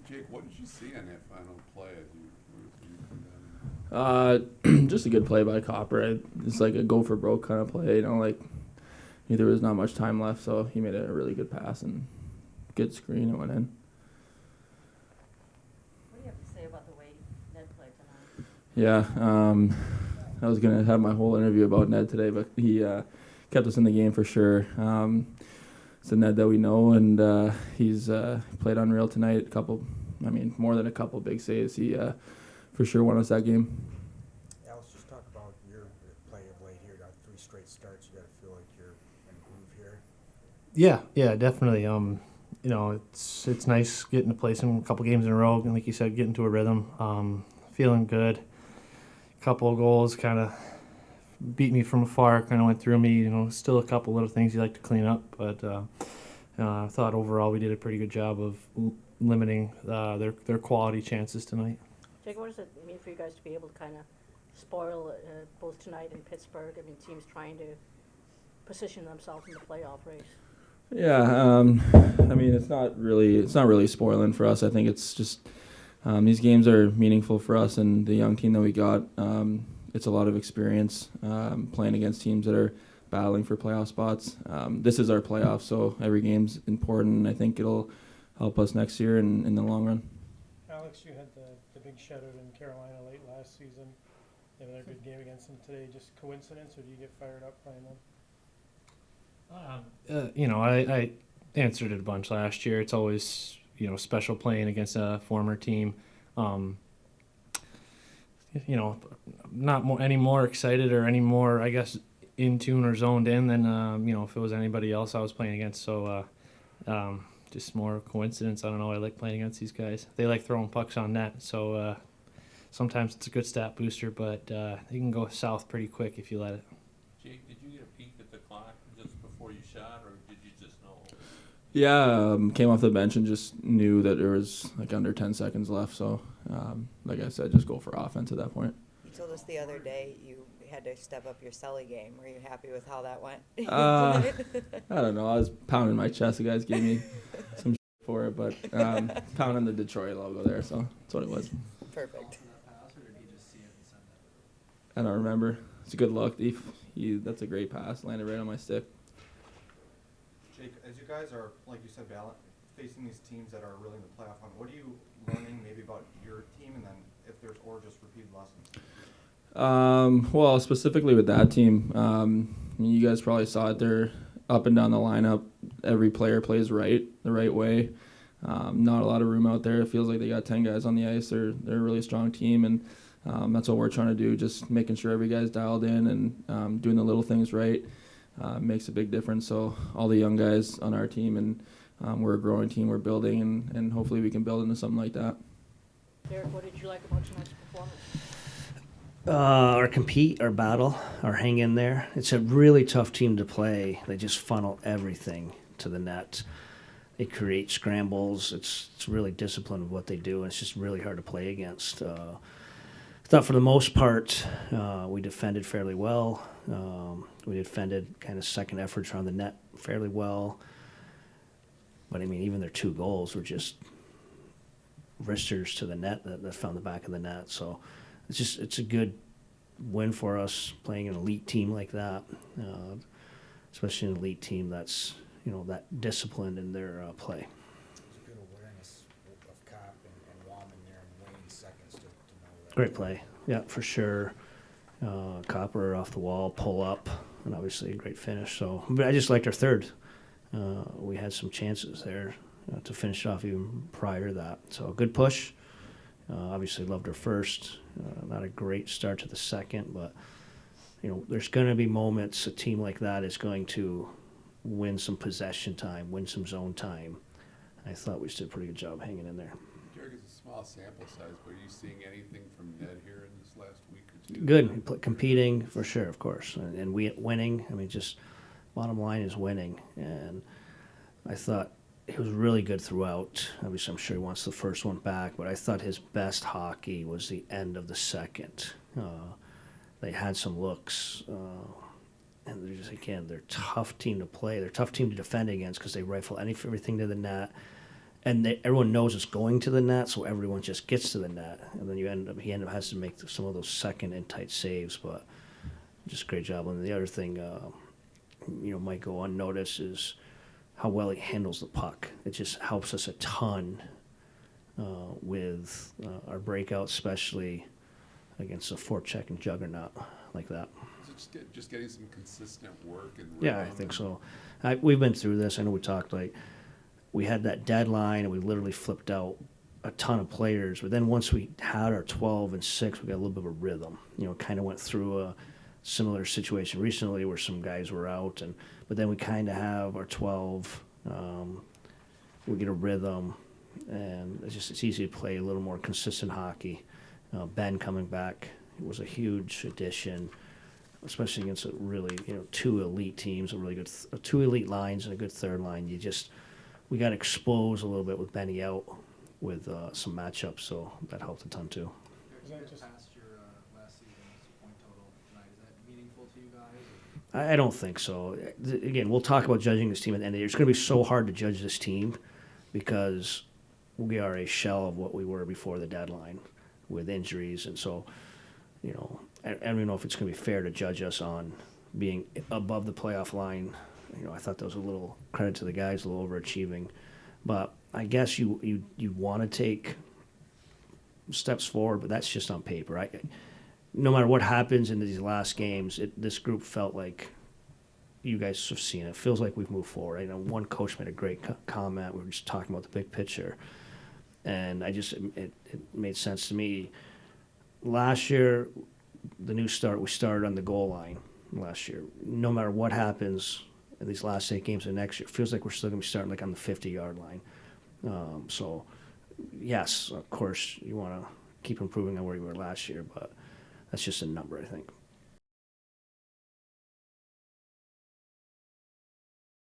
Jake, what did you see on that final play as you come down? Just a good play by Copper. It's like a go for broke kind of play. Like there was not much time left, so he made a really good pass and good screen. It went in. What do you have to say about the way Ned played tonight? Yeah, I was gonna have my whole interview about Ned today, but he kept us in the game for sure. It's a Ned that we know, and he's played unreal tonight. More than a couple big saves. He for sure won us that game. Alex, just talk about your play of late here. Got 3 straight starts. You got to feel like you're in a groove here. Yeah, definitely. It's nice getting to play a couple games in a row, and like you said, getting to a rhythm. Feeling good. Couple of goals kind of beat me from afar. Kind of went through me. Still a couple little things you like to clean up, but I thought overall we did a pretty good job of limiting their quality chances tonight. Jake, what does it mean for you guys to be able to kind of spoil both tonight and Pittsburgh? Teams trying to position themselves in the playoff race. Yeah, it's not really spoiling for us. I think it's just these games are meaningful for us and the young team that we got. It's a lot of experience playing against teams that are battling for playoff spots. This is our playoff, so every game's important. And I think it'll help us next year and in the long run. Alex, you had the big shutout in Carolina late last season. You had another good game against them today. Just coincidence, or do you get fired up playing them? I answered it a bunch last year. It's always special playing against a former team. Not any more excited or any more, I guess, in tune or zoned in than if it was anybody else I was playing against. So just more coincidence. I don't know. I like playing against these guys. They like throwing pucks on net. So sometimes it's a good stat booster, but you can go south pretty quick if you let it. Jake, did you get a peek at the clock just before you shot, or did you just know? Yeah, came off the bench and just knew that there was like under 10 seconds left. So, like I said, just go for offense at that point. You told us the other day you had to step up your Sully game. Were you happy with how that went? I don't know. I was pounding my chest. The guys gave me some shit for it, but pounding the Detroit logo there, so that's what it was. Perfect. I don't remember. It's a good look. That's a great pass. Landed right on my stick. Jake, as you guys are, like you said, facing these teams that are really in the playoff hunt, what are you learning maybe about your team, and then if there's or just repeated lessons? Well, specifically with that team, you guys probably saw it. They're up and down the lineup. Every player plays the right way. Not a lot of room out there. It feels like they got 10 guys on the ice. They're a really strong team, and that's what we're trying to do, just making sure every guy's dialed in and doing the little things right makes a big difference. So all the young guys on our team, and we're a growing team, we're building, and hopefully we can build into something like that. Derek, what did you like about tonight's performance? Our compete, our battle, our hang in there. It's a really tough team to play. They just funnel everything to the net. They create scrambles. It's really disciplined of what they do, and it's just really hard to play against. I thought for the most part we defended fairly well. We defended kind of second efforts around the net fairly well. But, even their 2 goals were just wristers to the net that found the back of the net. So it's a good win for us playing an elite team like that, especially an elite team that's that disciplined in their play. There's a good awareness of Kopp and Walman there in waning seconds to know that. Great play, yeah, for sure. Copper off the wall, pull up, and obviously a great finish. So, but I just liked our third. We had some chances there to finish off even prior to that. So a good push. Obviously loved our first. Not a great start to the second, but there's going to be moments a team like that is going to win some possession time, win some zone time. I thought we did a pretty good job hanging in there. Derek, it's a small sample size, but are you seeing anything from Ned here in this last week or two? Good, competing for sure, of course, and winning. Just bottom line is winning, and I thought he was really good throughout. Obviously, I'm sure he wants the first one back, but I thought his best hockey was the end of the second. They had some looks, and they're a tough team to play. They're a tough team to defend against because they rifle everything to the net, and everyone knows it's going to the net, so everyone just gets to the net, and then he ended up has to make some of those second and tight saves, but just a great job. And the other thing, might go unnoticed is how well he handles the puck. It just helps us a ton with our breakout, especially against a forechecking juggernaut like that. Is it just getting some consistent work and Yeah, I rhythm think and- so. We've been through this. I know we talked we had that deadline and we literally flipped out a ton of players. But then once we had our 12 and 6, we got a little bit of a rhythm. Kind of went through a similar situation recently where some guys were out, but then we kind of have our 12. We get a rhythm, and it's easy to play a little more consistent hockey. Ben coming back was a huge addition, especially against a really, two elite teams, a really good, two elite lines and a good third line. We got exposed a little bit with Benny out with some matchups, so that helped a ton too. Is that just- Past your last season's point total tonight, is that meaningful to you guys? I don't think so. Again, we'll talk about judging this team at the end of the year. It's going to be so hard to judge this team because we are a shell of what we were before the deadline with injuries, and so, I don't even know if it's going to be fair to judge us on being above the playoff line. I thought that was a little credit to the guys, a little overachieving, but I guess you want to take steps forward, but that's just on paper. No matter what happens in these last games, this group felt like you guys have seen it. It feels like we've moved forward. I know one coach made a great comment. We were just talking about the big picture, and it made sense to me. Last year, the new start, we started on the goal line last year. No matter what happens in these last 8 games of next year, it feels like we're still going to be starting like on the 50-yard line. So, yes, of course, you want to keep improving on where you were last year, but that's just a number, I think.